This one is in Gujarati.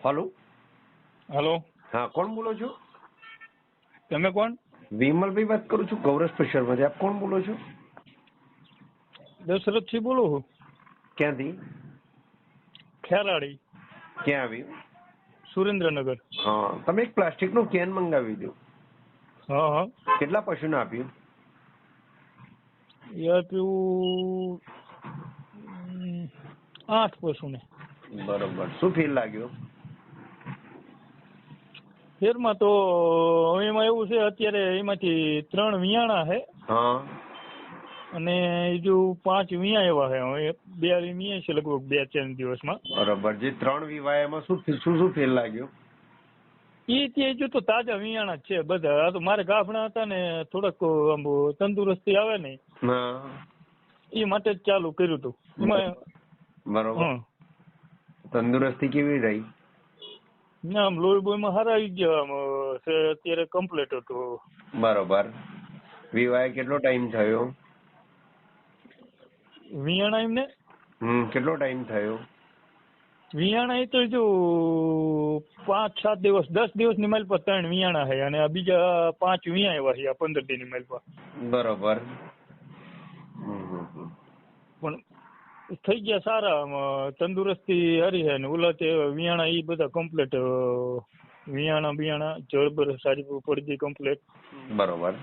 હલો. હેલો, હા, કોણ બોલો છો? તમે કોણ? વિમલભાઈ વાત કરું છું, ગૌરવ સ્પેશિયલમાંથી. આપ કોણ બોલો છો? દશરથથી બોલું છું. ક્યાંથી? ખેરાડી, ક્યાં આવ્યું? સુરેન્દ્રનગર. હા, તમે એક પ્લાસ્ટિકનું કેન મંગાવી દો. હા હા. કેટલા પશુને આપ્યું? એ આપ્યું 8 પશુને. બરોબર. શું ફીલ લાગ્યો? ફેરમાં તો એમાં એવું છે, અત્યારે એમાંથી 3 વિયાણા છે હા. અને જો 5 વિયા એવા છે. હવે 2 વિયા છે લગભગ 2-4 દિવસમાં. બરોબર. જે 3 વિવાયમાં શું ફીલ લાગ્યો? એ જો તો તાજા વિયાણા જ છે બધા. આ તો મારે ગાફણા હતા ને, થોડોક આમ તંદુરસ્તી આવે ને હા. એ માટે જ ચાલુ કર્યું હતું. એમાં બરોબર. તંદુરસ્તી કેવી રહી? ના, આમ લોહી બોહીમાં સારા આવી ગયા. આમ અત્યારે કમ્પ્લીટ હતું. બરોબર. વિવાય કેટલો ટાઈમ થયો? વિયાણા એમને કેટલો ટાઈમ થયો? વિયાણા એ તો જો 5-7 દિવસ, 10 દિવસની માઇલ પર 3 વિયાણા છે અને આ બીજા 5 વિયા એવા છે આ 15 દિનની માઇલ પર. બરોબર. પણ થઈ ગયા સારા. તંદુરસ્તી સારી છે ને ઓલા તે વિયાણા એ બધા કમ્પ્લીટ વિયાણા બિયાણા જળબર સારી પડી ગઈ કમ્પ્લીટ. બરોબર.